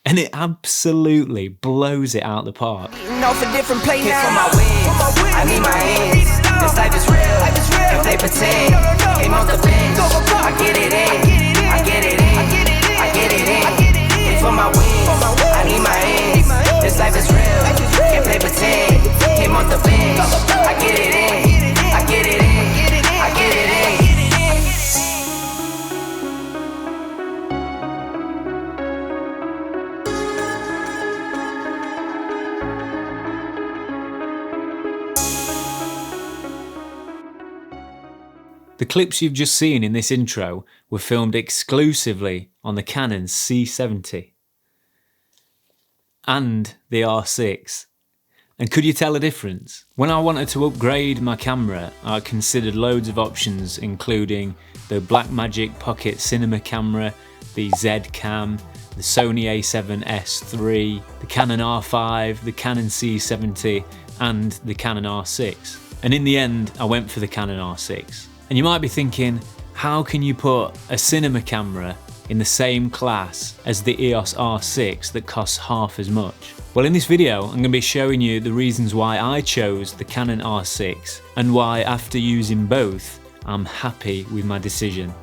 and it absolutely blows it out the park. Off a different plate now. For my wins, I need my ends. This life is real, and play pretend. Came off the bench, I get it in, I get it in, I get it in. And for my wins, I need my ends. This life is real, can't play pretend. Came off the bench, I get it in, I get it in, I get it in. The clips you've just seen in this intro were filmed exclusively on the Canon C70 and the R6. And could you tell a difference? When I wanted to upgrade my camera, I considered loads of options, including the Blackmagic Pocket Cinema camera, the Z-Cam, the Sony A7S III, the Canon R5, the Canon C70 and the Canon R6. And in the end, I went for the Canon R6. And you might be thinking, how can you put a cinema camera in the same class as the EOS R6 that costs half as much? Well, in this video, I'm going to be showing you the reasons why I chose the Canon R6 and why, after using both, I'm happy with my decision.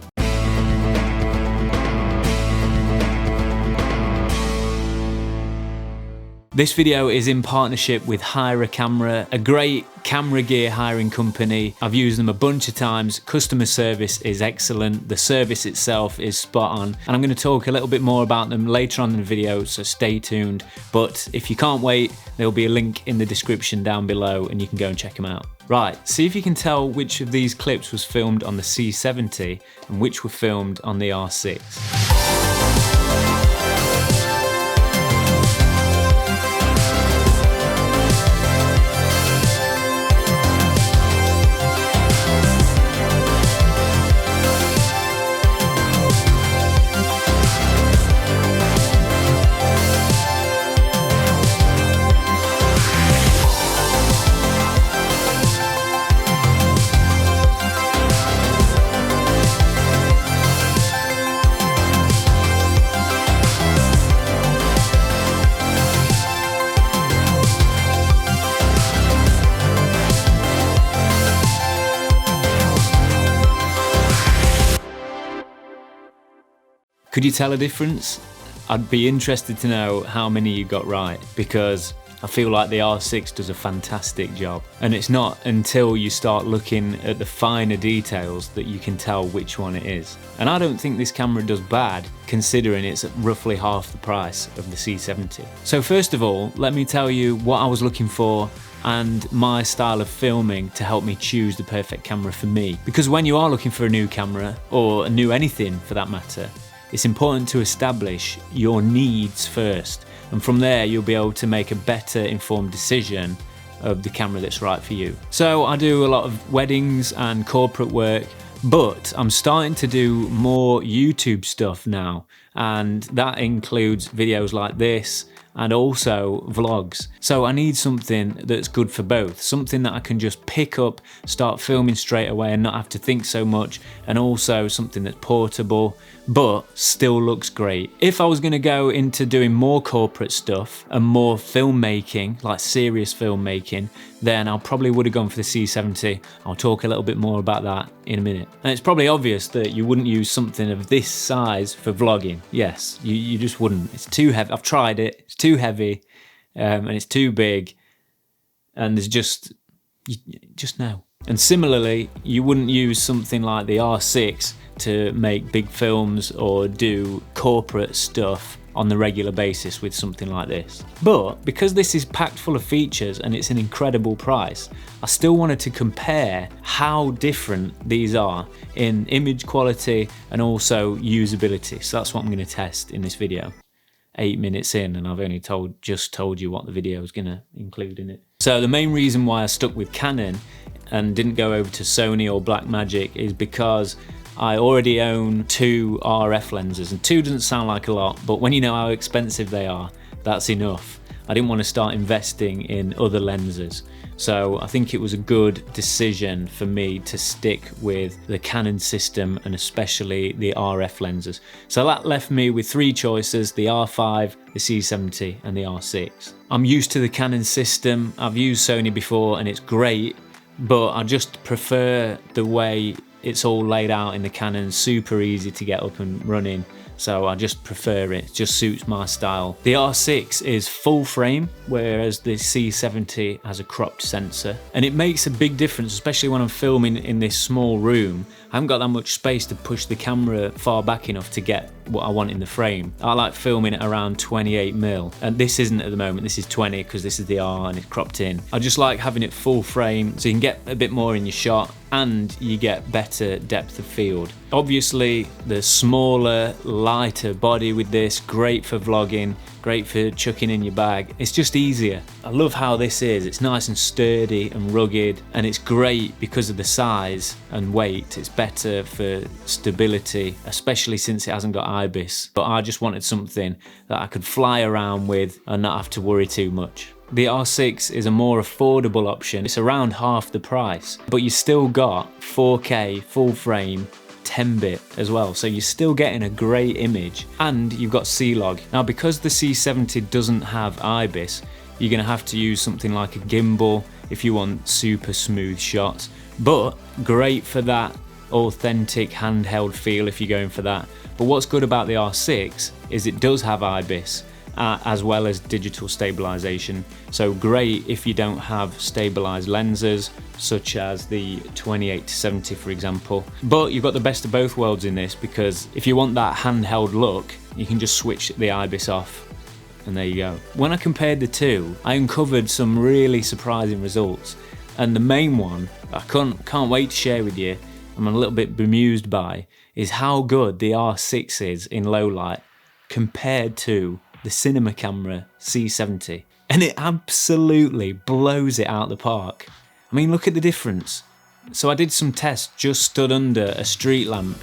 This video is in partnership with Hire a Camera, a great camera gear hiring company. I've used them a bunch of times. Customer service is excellent. The service itself is spot on. And I'm going to talk a little bit more about them later on in the video, so stay tuned. But if you can't wait, there'll be a link in the description down below and you can go and check them out. Right, see if you can tell which of these clips was filmed on the C70 and which were filmed on the R6. Could you tell a difference? I'd be interested to know how many you got right, because I feel like the R6 does a fantastic job. And it's not until you start looking at the finer details that you can tell which one it is. And I don't think this camera does bad, considering it's at roughly half the price of the C70. So first of all, let me tell you what I was looking for and my style of filming to help me choose the perfect camera for me. Because when you are looking for a new camera, or a new anything for that matter, it's important to establish your needs first, and from there you'll be able to make a better informed decision of the camera that's right for you. So I do a lot of weddings and corporate work, but I'm starting to do more YouTube stuff now, and that includes videos like this and also vlogs. So I need something that's good for both, something that I can just pick up, start filming straight away and not have to think so much, and also something that's portable but still looks great. If I was going to go into doing more corporate stuff and more filmmaking, like serious filmmaking, then I probably would have gone for the C70. I'll talk a little bit more about that in a minute. And it's probably obvious that you wouldn't use something of this size for vlogging. Yes, you just wouldn't. It's too heavy. I've tried it. It's too heavy and it's too big, and there's just no. And similarly, you wouldn't use something like the R6 to make big films or do corporate stuff on the regular basis with something like this. But because this is packed full of features and it's an incredible price, I still wanted to compare how different these are in image quality and also usability. So that's what I'm going to test in this video. 8 minutes in and I've only just told you what the video is going to include in it. So the main reason why I stuck with Canon and didn't go over to Sony or Blackmagic is because I already own 2 RF lenses, and 2 doesn't sound like a lot, but when you know how expensive they are, that's enough. I didn't want to start investing in other lenses. So I think it was a good decision for me to stick with the Canon system and especially the RF lenses. So that left me with 3 choices: the R5, the C70 and the R6. I'm used to the Canon system. I've used Sony before and it's great, but I just prefer the way it's all laid out in the Canon. Super easy to get up and running. So I just prefer it, just suits my style. The R6 is full frame, whereas the C70 has a cropped sensor. And it makes a big difference, especially when I'm filming in this small room. I haven't got that much space to push the camera far back enough to get what I want in the frame. I like filming at around 28mm, and this isn't at the moment, this is 20 because this is the R and it's cropped in. I just like having it full frame so you can get a bit more in your shot and you get better depth of field. Obviously the smaller, lighter body with this, great for vlogging, great for chucking in your bag. It's just easier. I love how this is. It's nice and sturdy and rugged, and it's great because of the size and weight. It's better for stability, especially since it hasn't got IBIS. But I just wanted something that I could fly around with and not have to worry too much. The R6 is a more affordable option. It's around half the price, but you still got 4K full frame 10-bit as well, so you're still getting a great image, and you've got C-Log. Now because the C70 doesn't have IBIS, you're going to have to use something like a gimbal if you want super smooth shots, but great for that authentic handheld feel if you're going for that. But what's good about the R6 is it does have IBIS, as well as digital stabilization, so great if you don't have stabilized lenses such as the 28-70 for example. But you've got the best of both worlds in this, because if you want that handheld look you can just switch the IBIS off and there you go. When I compared the two, I uncovered some really surprising results, and the main one I can't wait to share with you, I'm a little bit bemused by, is how good the R6 is in low light compared to the cinema camera C70, and it absolutely blows it out the park. I mean, look at the difference. So I did some tests, just stood under a street lamp,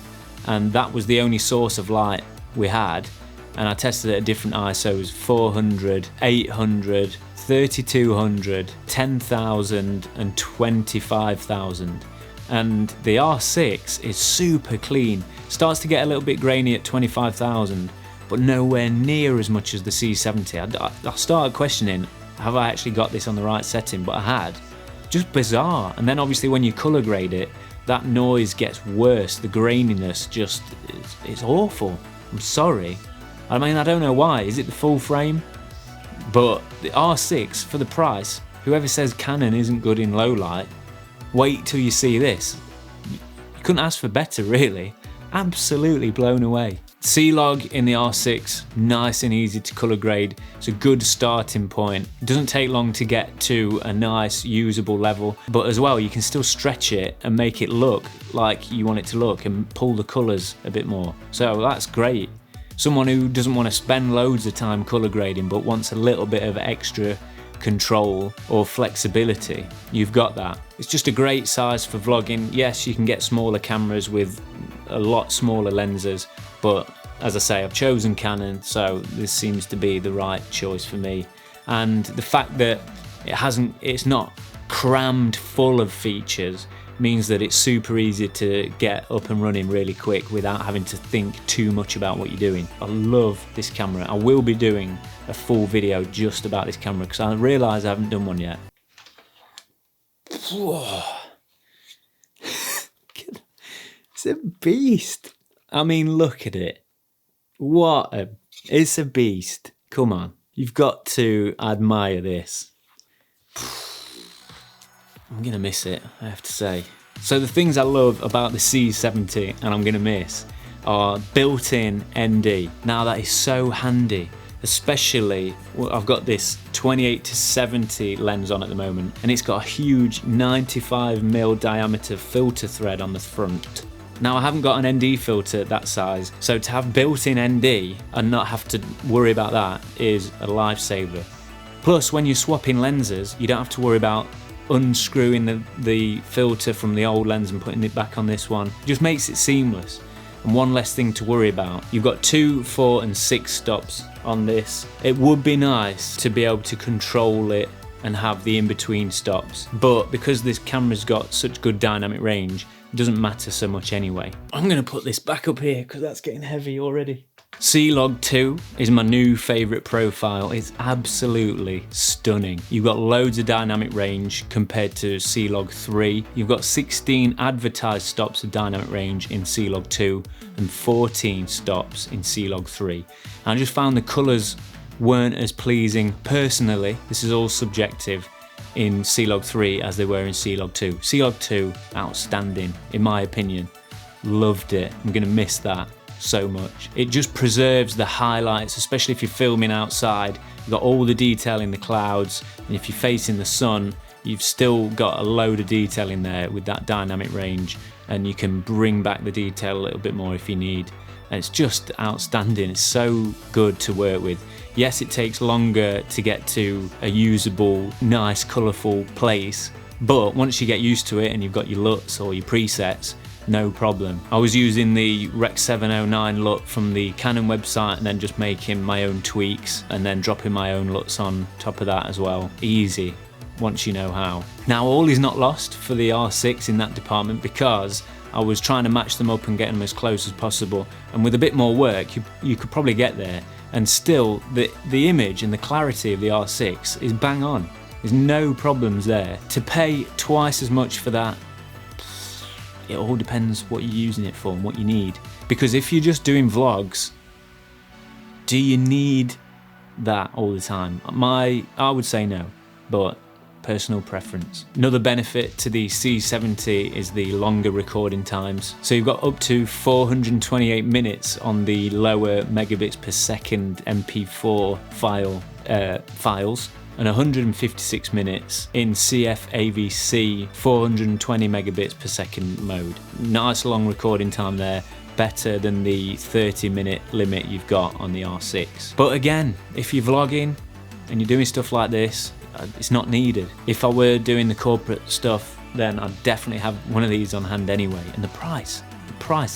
and that was the only source of light we had, and I tested it at different ISOs: 400, 800, 3200, 10,000 and 25,000. And the R6 is super clean, starts to get a little bit grainy at 25,000, but nowhere near as much as the C70. I started questioning, have I actually got this on the right setting? But I had. Just bizarre. And then obviously when you colour grade it, that noise gets worse. The graininess just, it's awful. I'm sorry. I mean, I don't know why. Is it the full frame? But the R6, for the price, whoever says Canon isn't good in low light, wait till you see this. You couldn't ask for better, really. Absolutely blown away. C-Log in the R6, nice and easy to colour grade. It's a good starting point. It doesn't take long to get to a nice usable level, but as well you can still stretch it and make it look like you want it to look and pull the colours a bit more. So that's great. Someone who doesn't want to spend loads of time colour grading but wants a little bit of extra control or flexibility, you've got that. It's just a great size for vlogging. Yes, you can get smaller cameras with a lot smaller lenses, but as I say, I've chosen Canon, so this seems to be the right choice for me. And the fact that it's not crammed full of features means that it's super easy to get up and running really quick without having to think too much about what you're doing. I love this camera. I will be doing a full video just about this camera because I realise I haven't done one yet. It's a beast. I mean, look at it. It's a beast. Come on. You've got to admire this. I'm gonna miss it, I have to say. So the things I love about the C70 and I'm gonna miss are built-in ND. Now that is so handy, especially, well, I've got this 28-70 lens on at the moment, and it's got a huge 95mm diameter filter thread on the front. Now I haven't got an ND filter that size, so to have built-in ND and not have to worry about that is a lifesaver. Plus, when you're swapping lenses, you don't have to worry about unscrewing the filter from the old lens and putting it back on this one. It just makes it seamless and one less thing to worry about. You've got 2, 4 and 6 stops on this. It would be nice to be able to control it and have the in-between stops. But because this camera's got such good dynamic range, it doesn't matter so much anyway. I'm gonna put this back up here because that's getting heavy already. C-Log 2 is my new favourite profile. It's absolutely stunning. You've got loads of dynamic range compared to C-Log 3. You've got 16 advertised stops of dynamic range in C-Log 2 and 14 stops in C-Log 3. And I just found the colours weren't as pleasing personally. This is all subjective in C-Log 3 as they were in C-Log 2. C-Log 2, outstanding in my opinion. Loved it. I'm gonna miss that so much. It just preserves the highlights, especially if you're filming outside. You've got all the detail in the clouds, and if you're facing the sun, you've still got a load of detail in there with that dynamic range, and you can bring back the detail a little bit more if you need. And it's just outstanding. It's so good to work with. Yes, it takes longer to get to a usable, nice, colourful place, but once you get used to it and you've got your LUTs or your presets, no problem. I was using the Rec 709 LUT from the Canon website and then just making my own tweaks and then dropping my own LUTs on top of that as well. Easy, once you know how. Now all is not lost for the R6 in that department, because I was trying to match them up and get them as close as possible, and with a bit more work you could probably get there, and still the image and the clarity of the R6 is bang on. There's no problems there. To pay twice as much for that, it all depends what you're using it for and what you need. Because if you're just doing vlogs, do you need that all the time? I would say no, but personal preference. Another benefit to the C70 is the longer recording times. So you've got up to 428 minutes on the lower megabits per second MP4 files, and 156 minutes in CF-AVC 420 megabits per second mode. Nice long recording time there, better than the 30-minute limit you've got on the R6. But again, if you're vlogging and you're doing stuff like this, it's not needed. If I were doing the corporate stuff, then I'd definitely have one of these on hand anyway. And the price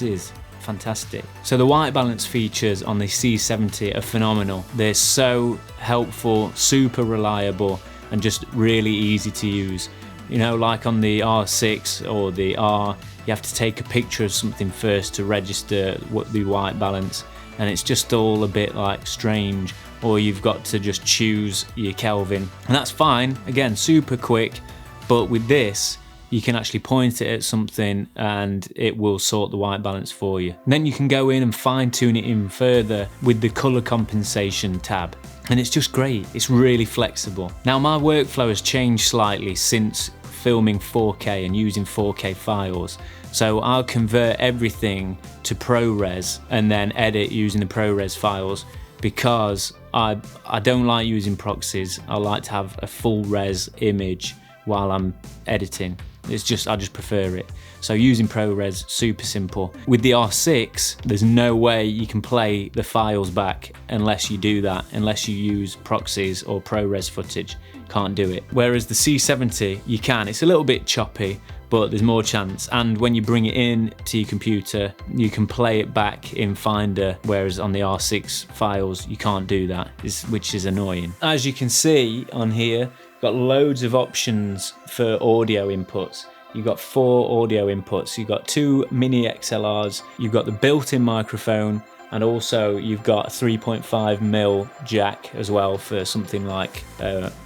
is fantastic. So the white balance features on the C70 are phenomenal. They're so helpful, super reliable, and just really easy to use. You know, like on the R6 or the R, you have to take a picture of something first to register what the white balance, and it's just all a bit like strange, or you've got to just choose your Kelvin, and that's fine. Again, super quick, but with this, you can actually point it at something and it will sort the white balance for you. And then you can go in and fine tune it in further with the color compensation tab. And it's just great, it's really flexible. Now my workflow has changed slightly since filming 4K and using 4K files. So I'll convert everything to ProRes and then edit using the ProRes files, because I don't like using proxies. I like to have a full res image while I'm editing. I just prefer it. So using ProRes, super simple. With the R6, there's no way you can play the files back unless you do that, unless you use proxies or ProRes footage. Can't do it. Whereas the C70, you can. It's a little bit choppy, but there's more chance. And when you bring it in to your computer, you can play it back in Finder, whereas on the R6 files, you can't do that, which is annoying. As you can see on here, got loads of options for audio inputs. You've got 4 audio inputs. You've got 2 mini XLRs. You've got the built-in microphone, and also you've got a 3.5mm jack as well for something like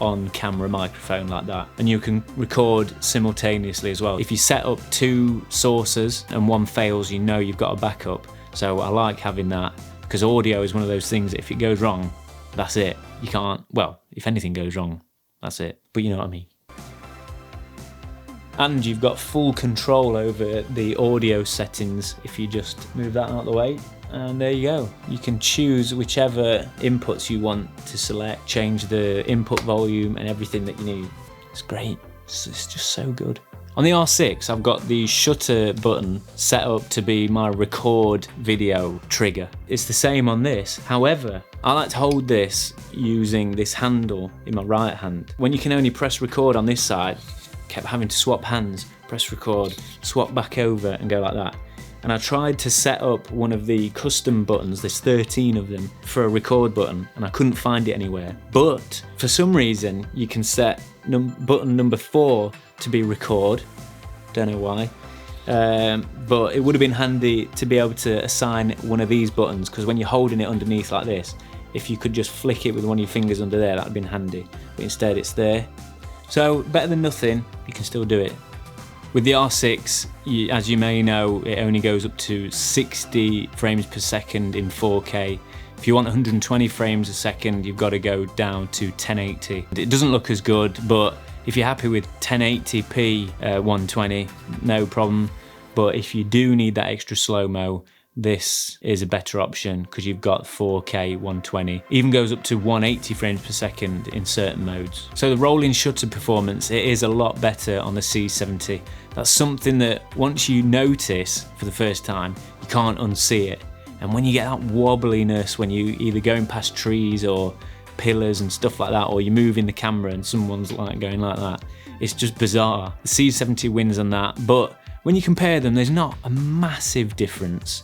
on-camera microphone like that. And you can record simultaneously as well. If you set up 2 sources and one fails, you know you've got a backup. So I like having that, because audio is one of those things that if it goes wrong, that's it. You can't, well, if anything goes wrong, that's it. But you know what I mean. And you've got full control over the audio settings if you just move that out of the way. And there you go. You can choose whichever inputs you want to select, change the input volume and everything that you need. It's great. It's just so good. On the R6, I've got the shutter button set up to be my record video trigger. It's the same on this. However, I like to hold this using this handle in my right hand. When you can only press record on this side, kept having to swap hands, press record, swap back over and go like that. and I tried to set up one of the custom buttons, there's 13 of them, for a record button, and I couldn't find it anywhere. But for some reason, you can set button number 4 to be record. Don't know why. But it would have been handy to be able to assign one of these buttons, because when you're holding it underneath like this, if you could just flick it with one of your fingers under there, that would have been handy. But instead it's there. So better than nothing, you can still do it. With the R6, as you may know, it only goes up to 60 frames per second in 4K. If you want 120 frames a second, you've got to go down to 1080. It doesn't look as good, but if you're happy with 1080p 120, no problem. But if you do need that extra slow-mo, this is a better option because you've got 4K 120. Even goes up to 180 frames per second in certain modes. So the rolling shutter performance, it is a lot better on the C70. That's something that once you notice for the first time, you can't unsee it. And when you get that wobbliness, when you either going past trees or pillars and stuff like that, or you're moving the camera and someone's like going like that, it's just bizarre. The C70 wins on that, but when you compare them, there's not a massive difference.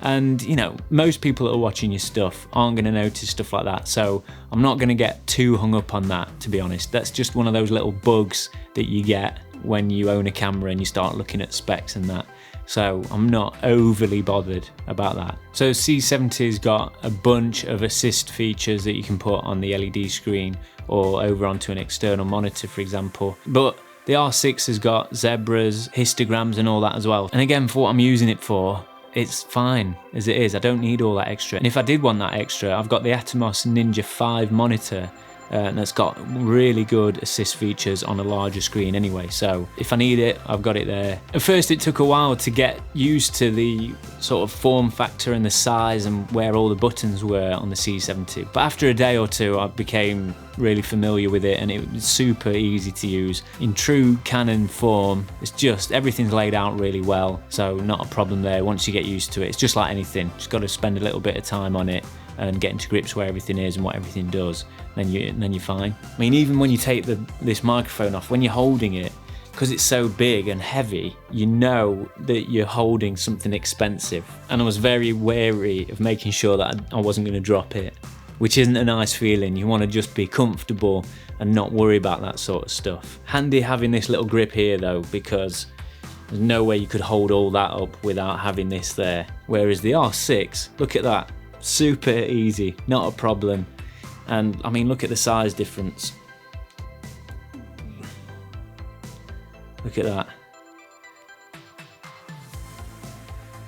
And you know, most people that are watching your stuff aren't going to notice stuff like that, so I'm not going to get too hung up on that, to be honest. That's just one of those little bugs that you get when you own a camera and you start looking at specs and that. So I'm not overly bothered about that. So C70's got a bunch of assist features that you can put on the LED screen or over onto an external monitor, for example. But the R6 has got zebras, histograms and all that as well. And again, for what I'm using it for, it's fine as it is. I don't need all that extra. And if I did want that extra, I've got the Atomos Ninja 5 monitor, and it's got really good assist features on a larger screen anyway, so if I need it, I've got it there. At first it took a while to get used to the sort of form factor and the size and where all the buttons were on the C70, but after a day or two I became really familiar with it and it was super easy to use. In true Canon form, it's just everything's laid out really well, so not a problem there once you get used to it. It's just like anything, just got to spend a little bit of time on it and get into grips where everything is and what everything does, then you're fine. I mean, even when you take this microphone off, when you're holding it, because it's so big and heavy, you know that you're holding something expensive. And I was very wary of making sure that I wasn't going to drop it, which isn't a nice feeling. You want to just be comfortable and not worry about that sort of stuff. Handy having this little grip here though, because there's no way you could hold all that up without having this there. Whereas the R6, look at that. Super easy, not a problem. And I mean, look at the size difference. Look at that.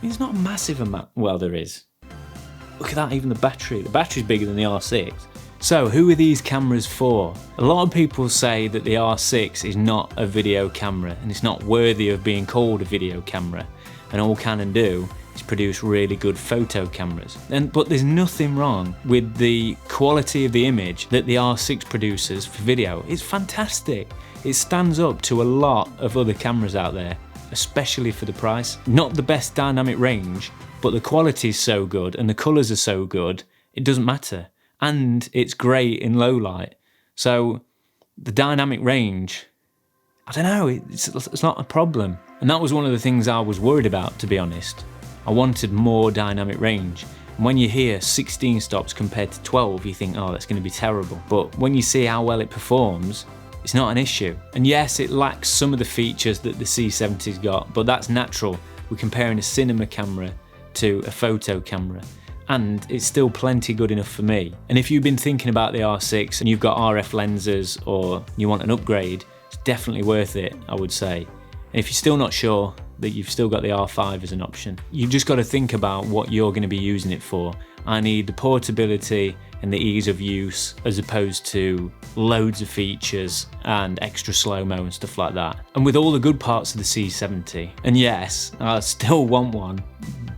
It's not a massive amount. Well, there is. Look at that, even the battery. The battery's bigger than the R6. So who are these cameras for? A lot of people say that the R6 is not a video camera and it's not worthy of being called a video camera, and all Canon do is produce really good photo cameras. But there's nothing wrong with the quality of the image that the R6 produces for video. It's fantastic. It stands up to a lot of other cameras out there, especially for the price. Not the best dynamic range, but the quality is so good and the colours are so good, it doesn't matter. And it's great in low light. So the dynamic range, I don't know, it's not a problem. And that was one of the things I was worried about, to be honest. I wanted more dynamic range. And when you hear 16 stops compared to 12, you think, oh, that's going to be terrible. But when you see how well it performs, it's not an issue. And yes, it lacks some of the features that the C70's got, but that's natural. We're comparing a cinema camera to a photo camera, and it's still plenty good enough for me. And if you've been thinking about the R6 and you've got RF lenses or you want an upgrade, it's definitely worth it, I would say. And if you're still not sure, that you've still got the R5 as an option. You've just got to think about what you're going to be using it for. I need the portability and the ease of use as opposed to loads of features and extra slow-mo and stuff like that. And with all the good parts of the C70, and yes, I still want one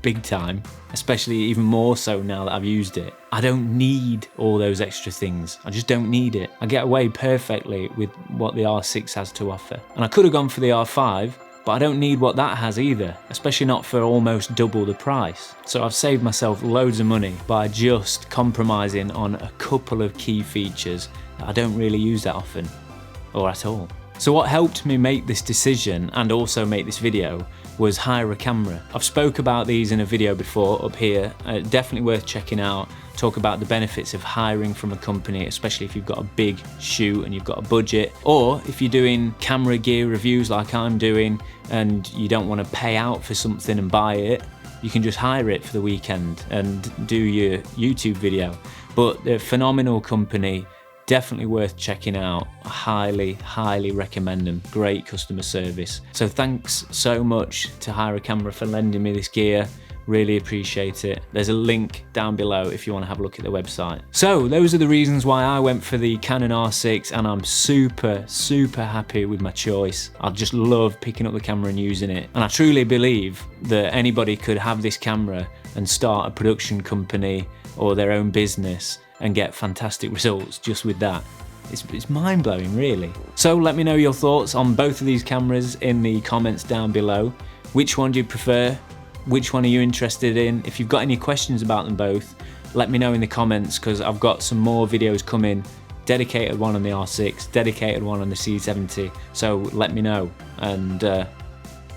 big time, especially even more so now that I've used it. I don't need all those extra things. I just don't need it. I get away perfectly with what the R6 has to offer. And I could have gone for the R5, but I don't need what that has either, especially not for almost double the price. So I've saved myself loads of money by just compromising on a couple of key features that I don't really use that often, or at all. So what helped me make this decision and also make this video was hire a camera. I've spoke about these in a video before up here, definitely worth checking out. Talk about the benefits of hiring from a company, especially if you've got a big shoot and you've got a budget, or if you're doing camera gear reviews like I'm doing and you don't want to pay out for something and buy it, you can just hire it for the weekend and do your YouTube video. But they're a phenomenal company, definitely worth checking out. I highly recommend them. Great customer service. So thanks so much to Hire a Camera for lending me this gear. Really appreciate it. There's a link down below if you want to have a look at the website. So those are the reasons why I went for the Canon R6, and I'm super happy with my choice. I just love picking up the camera and using it. And I truly believe that anybody could have this camera and start a production company or their own business and get fantastic results just with that. It's mind-blowing, really. So let me know your thoughts on both of these cameras in the comments down below. Which one do you prefer? Which one are you interested in? If you've got any questions about them both, let me know in the comments, because I've got some more videos coming. Dedicated one on the R6, dedicated one on the C70. So let me know. And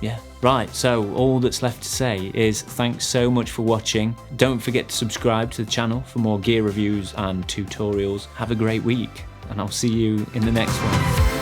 yeah. Right, so all that's left to say is thanks so much for watching. Don't forget to subscribe to the channel for more gear reviews and tutorials. Have a great week, and I'll see you in the next one.